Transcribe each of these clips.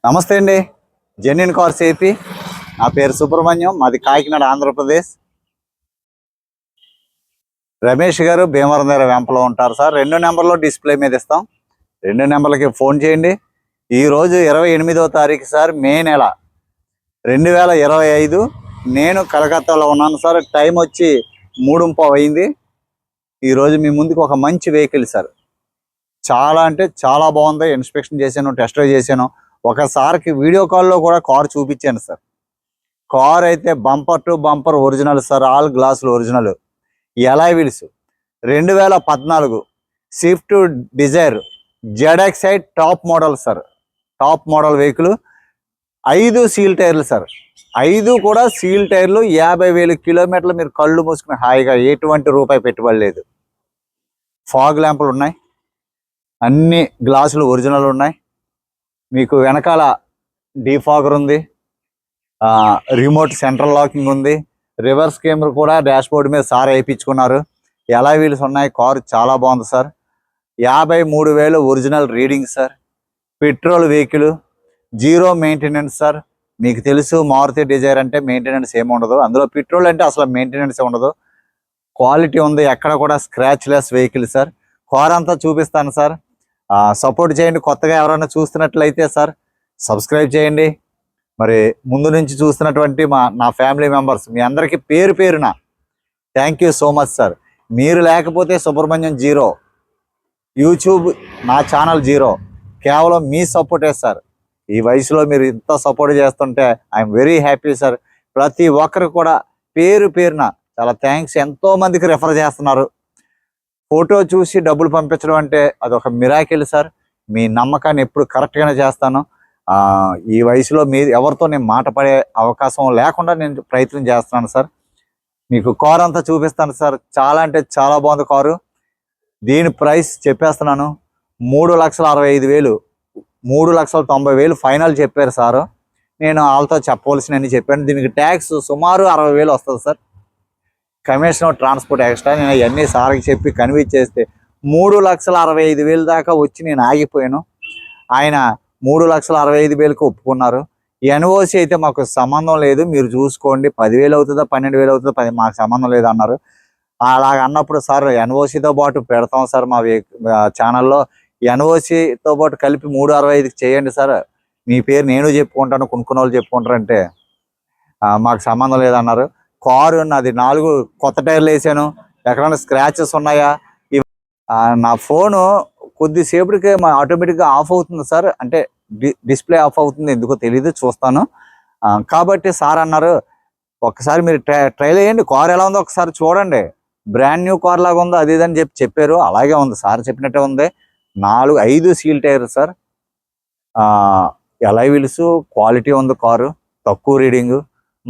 నమస్తే అండి. Genuine cars AP. నా పేరు సుబ్రహ్మణ్యం, మాది కాకినాడ, ఆంధ్రప్రదేశ్. రమేష్ గారు భీమవరం దగ్గర వెంపలో ఉంటారు సార్. 2 నెంబర్లో డిస్ప్లే మీద ఇస్తాం. 2 నెంబర్లకి ఫోన్ చేయండి. ఈరోజు 28వ తారీఖు సార్, మే నెల 2025. నేను కలకత్తాలో ఉన్నాను సార్. టైం వచ్చి 3:15 అయింది. ఈరోజు మీ ముందుకు ఒక మంచి వెహికల్ సార్. చాలా అంటే చాలా బాగుంది. ఇన్స్పెక్షన్ చేశాను, టెస్ట్ డ్రైవ్ చేశాను. ఒకసారికి వీడియో కాల్లో కూడా కార్ చూపించాను సార్. కార్ అయితే bumper to bumper original sir. All గ్లాసులు original. Alloy wheels 2014 Swift Dzire ZXi top model sir. Top model vehicle. 5 seal టైర్లు సార్. 5 కూడా సీల్ టైర్లు. 50,000 కిలోమీటర్లు మీరు కళ్ళు మూసుకుని హాయిగా, ఎటువంటి రూపాయి పెట్టుబడి లేదు. ఫాగ్ ల్యాంపులు ఉన్నాయి. అన్ని గ్లాసులు ఒరిజినల్ ఉన్నాయి. మీకు వెనకాల డీఫాగర్ ఉంది, రిమోట్ సెంట్రల్ లాకింగ్ ఉంది, రివర్స్ కెమెరా కూడా డాష్ బోర్డు మీద సార్ వేయించుకున్నారు. ఎలా వీల్స్ ఉన్నాయి. కారు చాలా బాగుంది sir. 53,000 original reading sir. Petrol vehicle, zero maintenance sir. మీకు తెలుసు మారుతి డిజైర్ అంటే మెయింటెనెన్స్ ఏముండదు. అందులో పెట్రోల్ అంటే అసలు మెయింటెనెన్స్ ఉండదు. క్వాలిటీ ఉంది, ఎక్కడ కూడా scratch less vehicle sir. Car అంతా చూపిస్తాను సార్. సపోర్ట్ చేయండి. కొత్తగా ఎవరైనా చూస్తున్నట్లయితే సార్ సబ్స్క్రైబ్ చేయండి. మరి ముందు నుంచి చూస్తున్నటువంటి నా ఫ్యామిలీ మెంబర్స్ మీ అందరికీ పేరు పేరున thank you so much sir. మీరు లేకపోతే సుబ్రహ్మణ్యం జీరో, యూట్యూబ్ నా ఛానల్ జీరో. కేవలం మీ సపోర్టే సార్. ఈ వయసులో మీరు ఇంత సపోర్ట్ చేస్తుంటే ఐఎమ్ వెరీ హ్యాపీ సార్. ప్రతి ఒక్కరు కూడా పేరు పేరున చాలా థ్యాంక్స్. ఎంతో మందికి రెఫర్ చేస్తున్నారు. ఫోటో చూసి డబ్బులు పంపించడం అంటే అదొక మిరాకిల్ సార్. మీ నమ్మకాన్ని ఎప్పుడు కరెక్ట్గానే చేస్తాను. ఈ వయసులో మీరు ఎవరితో నేను మాట పడే అవకాశం లేకుండా నేను ప్రయత్నం చేస్తున్నాను సార్. మీకు కారు అంతా చూపిస్తాను సార్. చాలా అంటే చాలా బాగుంది కారు. దీని ప్రైస్ చెప్పేస్తున్నాను. 3,65,000, 3,90,000 ఫైనల్ చెప్పారు సారు. నేను వాళ్ళతో చెప్పవలసినవి చెప్పాను. దీనికి ట్యాక్స్ సుమారు 60,000 వస్తుంది సార్. Commission, transport extra. నేను అవన్నీ సార్కి చెప్పి కన్విన్స్ చేస్తే 3,65,000 దాకా వచ్చి నేను ఆగిపోయాను. ఆయన 3,65,000కి ఒప్పుకున్నారు. ఎన్ఓసి అయితే మాకు సంబంధం లేదు, మీరు చూసుకోండి, 10,000 అవుతుందా 12,000 అవుతుందా మాకు సంబంధం లేదు అన్నారు. అలాగ అన్నప్పుడు సార్ ఎన్ఓసితో పాటు పెడతాం సార్ మా ఛానల్లో. ఎన్ఓసితో పాటు కలిపి 3,65,000కి చేయండి సార్. మీ పేరు నేను చెప్పుకుంటాను, కొనుక్కున్న వాళ్ళు చెప్పుకుంటారంటే మాకు సంబంధం లేదన్నారు. కారు నాది 4 కొత్త టైర్లు వేసాను. ఎక్కడైనా స్క్రాచెస్ ఉన్నాయా? నా ఫోను కొద్దిసేపటికి ఆటోమేటిక్గా ఆఫ్ అవుతుంది సార్. అంటే డిస్ప్లే ఆఫ్ అవుతుంది, ఎందుకో తెలియదు, చూస్తాను. కాబట్టి సార్ అన్నారు ఒక్కసారి మీరు ట్రైల్ వేయండి, కారు ఎలా ఉందో ఒకసారి చూడండి, బ్రాండ్ న్యూ కార్ లాగా ఉందో అది ఇదని చెప్పారు. అలాగే ఉంది సార్, చెప్పినట్టే ఉంది. 5 seal tyre sir. Alloy wheels quality ఉంది కారు. తక్కువ రీడింగు.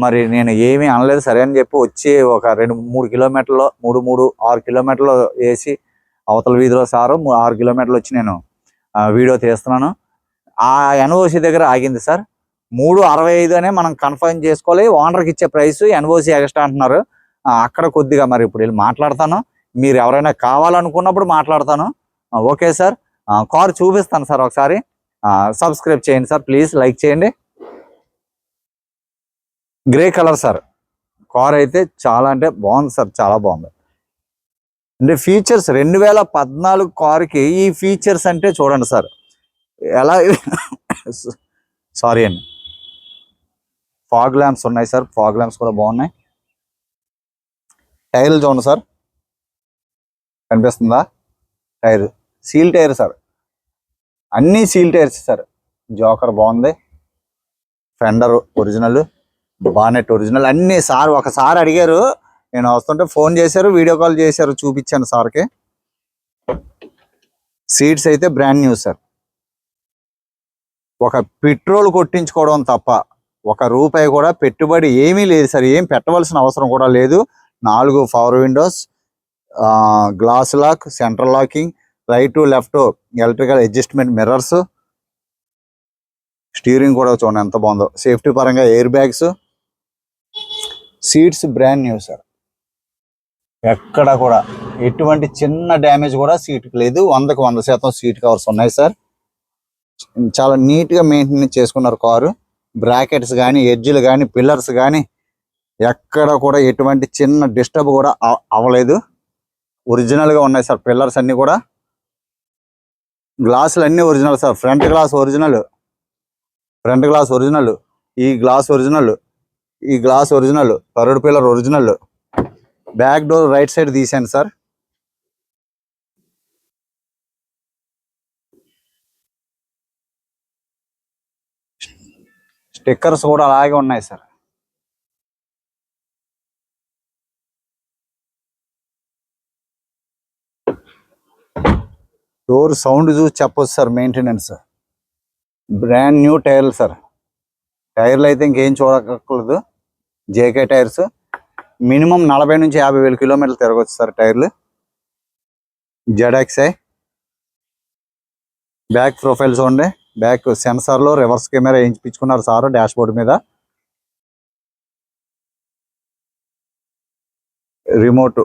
మరి నేను ఏమీ అనలేదు సరే అని చెప్పి వచ్చి ఒక 2-3 కిలోమీటర్లో 6 కిలోమీటర్లు వేసి అవతల వీధిలో సారు 6 కిలోమీటర్లు వచ్చి నేను వీడియో తీస్తున్నాను. ఆ ఎన్ఓసి దగ్గర ఆగింది సార్. 3,65 అనే మనం కన్ఫర్మ్ చేసుకోవాలి. ఓనర్కి ఇచ్చే ప్రైస్ ఎన్ఓసి ఎక్స్ట్రా అంటున్నారు. అక్కడ కొద్దిగా మరి ఇప్పుడు వెళ్ళి మాట్లాడతాను. మీరు ఎవరైనా కావాలనుకున్నప్పుడు మాట్లాడతాను. Okay sir. కారు చూపిస్తాను సార్. ఒకసారి సబ్స్క్రైబ్ చేయండి సార్ ప్లీజ్, లైక్ చేయండి. Grey colour sir. కార్ అయితే చాలా అంటే బాగుంది సార్, చాలా బాగుంది. అంటే ఫీచర్స్ 2014 కారుకి ఈ ఫీచర్స్ అంటే చూడండి సార్. ఎలా సారీ అండి. ఫాగ్ ల్యాంప్స్ ఉన్నాయి సార్. ఫాగ్ ల్యాంప్స్ కూడా బాగున్నాయి. టైర్లు చూడండి సార్, కనిపిస్తుందా? Tyre seal tyre sir. అన్నీ సీల్ టైర్స్ సార్. జోకర్ బాగుంది. ఫెండర్ ఒరిజినల్, బానెట్ ఒరిజినల్, అన్నీ సార్. ఒకసారి అడిగారు, నేను వస్తుంటే ఫోన్ చేశారు, వీడియో కాల్ చేశారు, చూపించాను సార్కి. సీట్స్ అయితే బ్రాండ్ న్యూ సార్. ఒక పెట్రోల్ కొట్టించుకోవడం తప్ప ₹1 కూడా పెట్టుబడి ఏమీ లేదు సార్. ఏం పెట్టవలసిన అవసరం కూడా లేదు. 4 power windows, glass lock, central locking, right left electrical adjustment mirrors, steering కూడా చూడండి ఎంత బాగుందో. సేఫ్టీ పరంగా airbags, seats brand new sir. ఎక్కడ కూడా ఎటువంటి చిన్న డ్యామేజ్ కూడా సీట్కి లేదు. 100% సీట్ కవర్స్ ఉన్నాయి సార్. చాలా నీట్గా మెయింటైన్ చేసుకున్నారు కారు. బ్రాకెట్స్ కానీ, ఎడ్జ్లు కానీ, పిల్లర్స్ కానీ ఎక్కడ కూడా ఎటువంటి చిన్న డిస్టర్బ్ కూడా అవ్వలేదు. ఒరిజినల్గా ఉన్నాయి సార్ పిల్లర్స్ అన్నీ కూడా. గ్లాసులు అన్నీ original sir. Front glass original, ఈ గ్లాస్ ఒరిజినల్, ఈ glass original, third pillar original. Back door right side తీసాను సార్. స్టిక్కర్స్ కూడా అలాగే ఉన్నాయి సార్. డోర్ సౌండ్ చూసి చెప్పొచ్చు సార్. మెయింటెనెన్స్ బ్రాండ్ న్యూ టైర్లు సార్. టైర్లు అయితే ఇంకేం చూడక్కర్లేదు. JK tyres. మినిమం 40 నుంచి 50,000 కిలోమీటర్లు తిరగచ్చు సార్ టైర్లు. జెడ్ఎక్స్ఐ. బ్యాక్ ప్రొఫైల్ చూడండి. బ్యాక్ సెన్సార్లో రివర్స్ కెమెరా వేయించుకున్నారు సార్ డాష్ బోర్డ్ మీద. రిమోట్.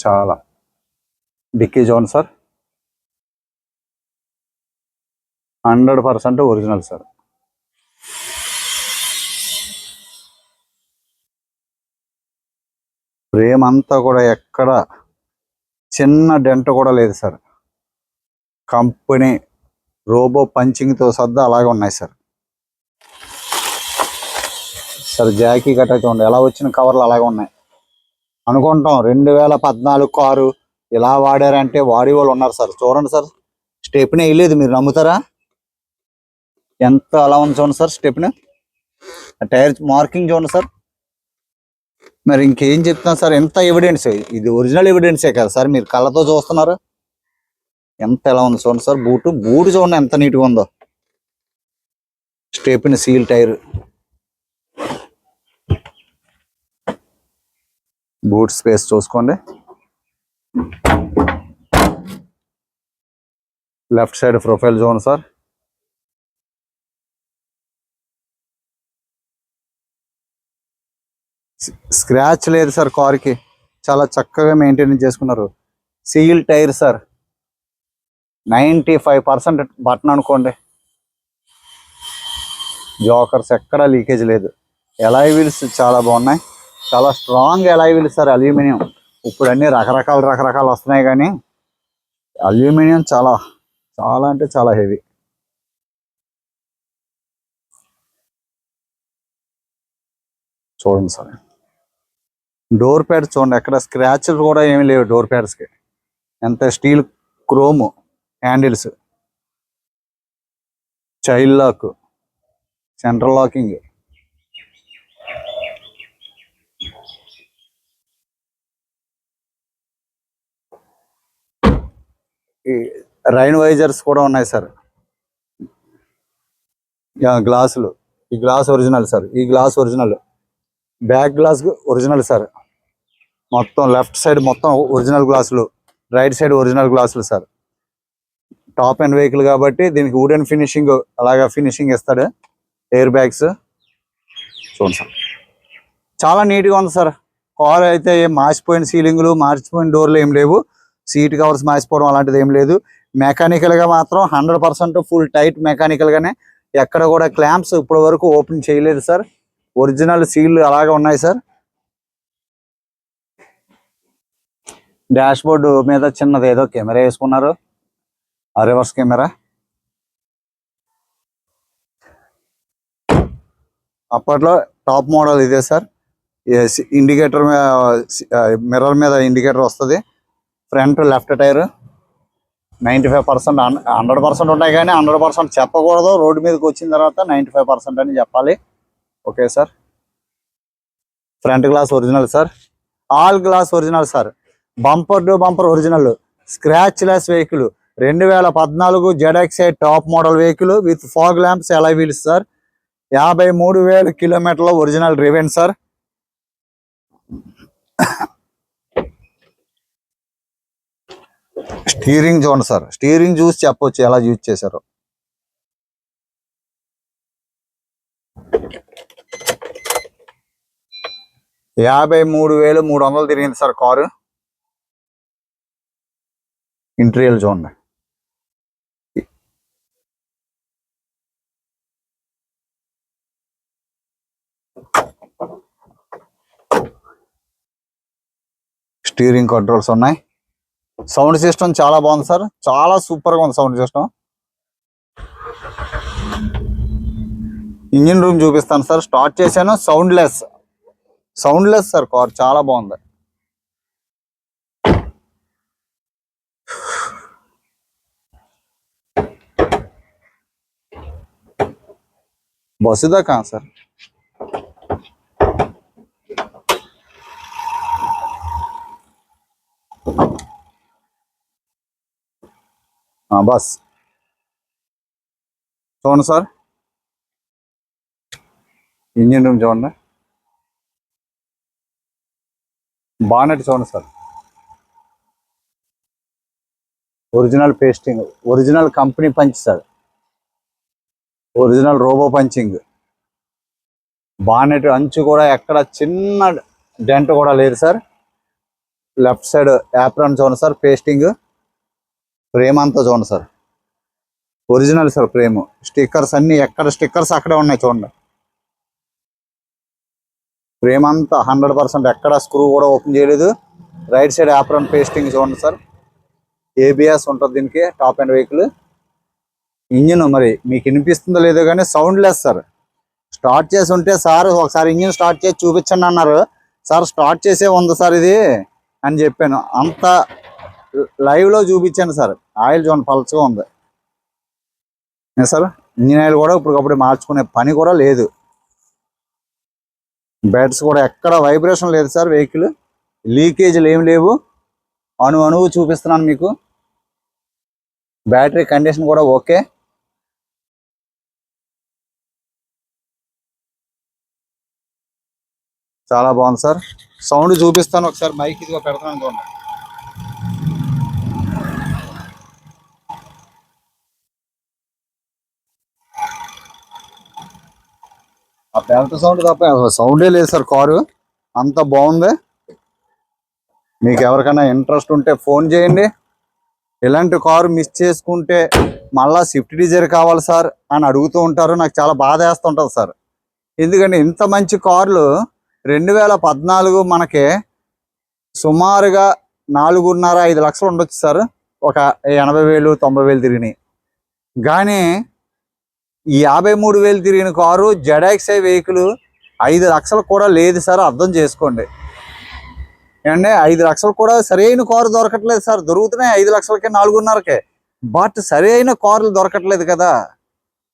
చాలా dicky zone sir. 100% original sir. Frame అంతా కూడా ఎక్కడ చిన్న డెంట్ కూడా లేదు సార్. కంపెనీ రోబో పంచింగ్తో సర్దా అలాగే ఉన్నాయి సార్. సార్ జాకీ గట్ట చూడండి ఎలా వచ్చిన కవర్లు అలాగే ఉన్నాయి. అనుకుంటాం 2014 కారు ఇలా వాడారంటే వాడి వాళ్ళు ఉన్నారు సార్. చూడండి సార్, స్టెప్ని వేయలేదు. మీరు నమ్ముతారా? ఎంత అలా ఉంది చూడండి సార్. స్టెప్ని టైర్ మార్కింగ్ చూడండి సార్. మరి ఇంకేం చెప్తున్నాను సార్, ఎంత ఎవిడెన్స్. ఇది ఒరిజినల్ ఎవిడెన్సే కదా సార్, మీరు కళ్ళతో చూస్తున్నారు. ఎంత ఎలా ఉంది చూడండి సార్. బూటు చూడండి ఎంత నీట్గా ఉందో. Stepney seal tyre. Boot space చూసుకోండి. లెఫ్ట్ సైడ్ ప్రొఫైల్ చూడండి సార్. స్క్రాచ్ లేదు సార్ కార్కి. చాలా చక్కగా మెయింటైన్ చేసుకున్నారు. Seal tyre sir. 95% బటన్ అనుకోండి. జోకర్స్ ఎక్కడా లీకేజ్ లేదు. ఎలాయ్ వీల్స్ చాలా బాగున్నాయి. చాలా strong alloy wheels sir. Aluminium. ఇప్పుడు అన్నీ రకరకాలు వస్తున్నాయి కానీ అల్యూమినియం చాలా చాలా అంటే చాలా హెవీ. చూడండి సార్. డోర్ ప్యాడ్స్ చూడండి, ఎక్కడ స్క్రాచ్లు కూడా ఏమీ లేవు డోర్ ప్యాడ్స్కి. ఎంత steel chrome handles. Child lock, central locking. ఈ రైన్ వైజర్స్ కూడా ఉన్నాయి సార్. గ్లాసులు. ఈ గ్లాస్ ఒరిజినల్ సార్. ఈ glass original. Back glass original sir. మొత్తం లెఫ్ట్ సైడ్ మొత్తం ఒరిజినల్ గ్లాసులు, రైట్ సైడ్ ఒరిజినల్ గ్లాసులు సార్. టాప్ అండ్ వెహికల్ కాబట్టి దీనికి వుడెన్ ఫినిషింగ్ అలాగా ఫినిషింగ్ ఇస్తాడు. ఎయిర్ బ్యాగ్స్ చూడండి సార్. చాలా నీట్గా ఉంది సార్. కార్ అయితే ఏం మార్చిపోయిన సీలింగ్లు, మార్చిపోయిన డోర్లు ఏం లేవు. సీట్ కవర్స్ మార్చిపోవడం అలాంటిది ఏం లేదు. మెకానికల్గా మాత్రం 100% ఫుల్ టైట్ మెకానికల్గానే. ఎక్కడ కూడా క్లాంప్స్ ఇప్పటి వరకు ఓపెన్ చేయలేదు సార్. ఒరిజినల్ సీల్ అలాగే ఉన్నాయి సార్. డాష్ బోర్డు మీద చిన్నది ఏదో కెమెరా వేసుకున్నారు. Reverse camera. అప్పట్లో టాప్ మోడల్ ఇదే సార్. ఇండికేటర్ మిర్రర్ మీద ఇండికేటర్ వస్తుంది. Front left tyre. 95%, 100% ఉంటాయి కానీ 100% చెప్పకూడదు. రోడ్డు మీదకి వచ్చిన తర్వాత 95% అని చెప్పాలి. Okay sir. Front glass original sir. All glass original sir. Bumper to bumper original. Scratch less vehicle. 2014 ZXi top model vehicle with fog lamps, alloy wheels sir. 53,000 కిలోమీటర్ల original driven sir. Steering చూడండి sir. Steering చూసి చెప్పొచ్చు ఎలా use చేశారో. $53,300 తిరిగింది sir car. Interior చూడండి. Steering controls ఉన్నాయి. Sound system చాలా బాగుంది సార్, చాలా సూపర్గా ఉంది సౌండ్ సిస్టమ్. ఇంజిన్ రూమ్ చూపిస్తాను సార్. స్టార్ట్ చేశాను, సౌండ్లెస్ సార్. కార్ చాలా బాగుంది. బస్సుదా కా సార్? బస్ చూడండి సార్. ఇంజిన్ రూమ్ చూడండి. బానెట్ చూడండి sir. Original pasting, original company punch sir, original robo punching. Bonnet అంచు కూడా ఎక్కడ చిన్న డెంట్ కూడా లేదు సార్. లెఫ్ట్ సైడ్ యాప్రాన్ చూడండి సార్, పేస్టింగ్. ఫ్రేమ్ అంతా చూడండి sir, original sir frame. Stickers అన్ని ఎక్కడ స్టిక్కర్స్ అక్కడే ఉన్నాయి చూడండి. ఫ్రేమ్ అంతా 100%, ఎక్కడ స్క్రూ కూడా ఓపెన్ చేయలేదు. రైట్ సైడ్ యాప్రాన్ పేస్టింగ్ చూడండి సార్. ఏబిఎస్ ఉంటుంది దీనికి, టాప్ అండ్ వెహికల్. ఇంజిన్ మరి మీకు వినిపిస్తుందో లేదో కానీ సౌండ్లెస్ సార్. స్టార్ట్ చేసి ఉంటే సార్ ఒకసారి ఇంజిన్ స్టార్ట్ చేసి చూపించండి అన్నారు సార్. స్టార్ట్ చేసే ఉంది సార్ ఇది అని చెప్పాను. అంత లైవ్లో చూపించాను సార్. ఆయిల్ చూడండి పల్చగా ఉంది సార్. ఇంజిన్ ఆయిల్ కూడా ఇప్పటికప్పుడు మార్చుకునే పని కూడా లేదు. బ్యాట్స్ కూడా ఎక్కడ వైబ్రేషన్ లేదు సార్. వెహికల్ లీకేజీలు ఏమి లేవు. అణువు చూపిస్తున్నాను మీకు. బ్యాటరీ కండిషన్ కూడా ఓకే. చాలా బాగుంది సార్. సౌండ్ చూపిస్తాను ఒకసారి. మైక్ ఇదిగో పెడతాను చూడండి. ఆ పెద్ద సౌండ్ తప్ప సౌండే లేదు సార్. కారు అంత బాగుంది. మీకు ఎవరికైనా ఇంట్రెస్ట్ ఉంటే ఫోన్ చేయండి. ఇలాంటి కారు మిస్ చేసుకుంటే మళ్ళా స్విఫ్ట్ డిజైర్ కావాలి సార్ అని అడుగుతూ ఉంటారు. నాకు చాలా బాధ వేస్తుంటుంది సార్. ఎందుకంటే ఇంత మంచి కార్లు 2014 మనకి సుమారుగా 4.5-5 లక్షలు ఉండొచ్చు సార్. ఒక 80,000 90,000 తిరిగినాయి. కానీ ఈ 53,000 తిరిగిన కారు జెడాక్సై వెహికల్ 5 లక్షలు కూడా లేదు సార్. అర్థం చేసుకోండి. ఏమంటే 5 లక్షలు కూడా సరైన కారు దొరకట్లేదు సార్. దొరుకుతున్నాయి 5 లక్షలకే 4.5కే. బట్ సరైన కార్లు దొరకట్లేదు కదా.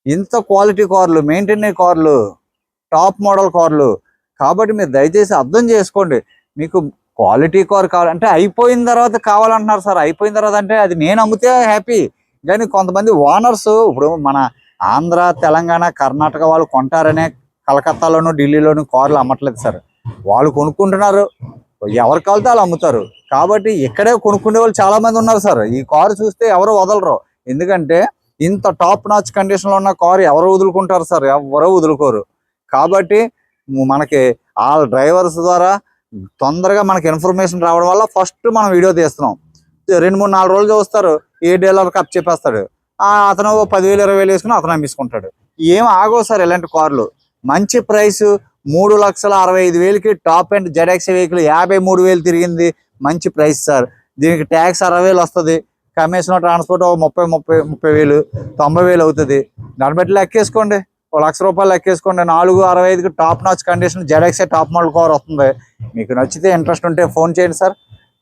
ఇంత క్వాలిటీ కార్లు, మెయింటైన్ అయ్యే కార్లు, టాప్ మోడల్ కార్లు. కాబట్టి మీరు దయచేసి అర్థం చేసుకోండి. మీకు క్వాలిటీ కార్ కావాలంటే అయిపోయిన తర్వాత కావాలంటున్నారు సార్. అయిపోయిన తర్వాత అంటే అది నేను అమ్మితే హ్యాపీ. కానీ కొంతమంది ఓనర్స్ ఇప్పుడు మన ఆంధ్ర, తెలంగాణ, కర్ణాటక వాళ్ళు కొంటారనే కలకత్తాలోను ఢిల్లీలోను కార్లు అమ్మట్లేదు సార్. వాళ్ళు కొనుక్కుంటున్నారు. ఎవరు కావాలితే వాళ్ళు అమ్ముతారు. కాబట్టి ఇక్కడే కొనుక్కునే వాళ్ళు చాలా మంది ఉన్నారు సార్. ఈ కారు చూస్తే ఎవరు వదలరు. ఎందుకంటే ఇంత టాప్ నాచ్ కండిషన్లో ఉన్న కారు ఎవరు వదులుకుంటారు సార్? ఎవరో వదులుకోరు. కాబట్టి మనకి ఆ డ్రైవర్స్ ద్వారా తొందరగా మనకి ఇన్ఫర్మేషన్ రావడం వల్ల ఫస్ట్ మనం వీడియో తీస్తున్నాం. 2-3-4 రోజులు చూస్తారు, ఏ డీలర్ కప్ చెప్పేస్తాడు. అతను 10,000 20,000 వేసుకుని అతను అమ్మిసుకుంటాడు. ఏం ఆగవు సార్ ఇలాంటి కార్లు. మంచి ప్రైస్ 3,65,000కి టాప్ అండ్ జెడాక్సై వెహికల్ 53,000 తిరిగింది. మంచి ప్రైస్ సార్. దీనికి ట్యాక్స్ 60,000 వస్తుంది. కమిషన్ ట్రాన్స్పోర్ట్ 30,000 90,000 అవుతుంది. దాన్ని బట్టి లెక్కేసుకోండి. ₹1,00,000 లెక్కేసుకోండి. 465కి top notch condition ZXI top model car వస్తుంది. మీకు నచ్చితే ఇంట్రెస్ట్ ఉంటే ఫోన్ చేయండి సార్.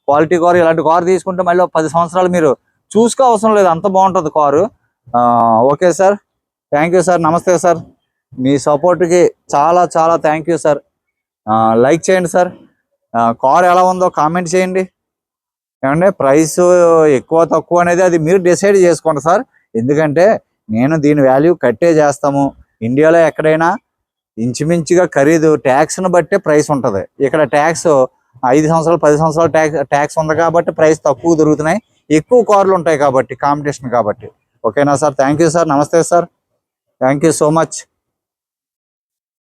క్వాలిటీ కారు, ఇలాంటి కారు తీసుకుంటే మళ్ళీ 10 సంవత్సరాలు మీరు చూసుకో అవసరం లేదు. అంత బాగుంటుంది car. Okay sir, thank you sir. నమస్తే సార్. మీ సపోర్ట్కి చాలా చాలా థ్యాంక్ యూ సార్. లైక్ చేయండి సార్. కార్ ఎలా ఉందో కామెంట్ చేయండి. ఏమంటే ప్రైస్ ఎక్కువ తక్కువ అనేది అది మీరు డిసైడ్ చేసుకోండి సార్. ఎందుకంటే నేను దీని వాల్యూ కట్టే చేస్తాము. ఇండియాలో ఎక్కడైనా ఇంచుమించుగా ఖరీదు ట్యాక్స్ను బట్టే ప్రైస్ ఉంటుంది. ఇక్కడ ట్యాక్స్ 5 సంవత్సరాలు 10 సంవత్సరాలు ట్యాక్స్ ఉంది కాబట్టి ప్రైస్ తక్కువ దొరుకుతున్నాయి. ఎక్కువ కార్లు ఉంటాయి కాబట్టి, కాంపిటీషన్ కాబట్టి. ఓకేనా సార్? Thank you sir. నమస్తే sir. Thank you so much.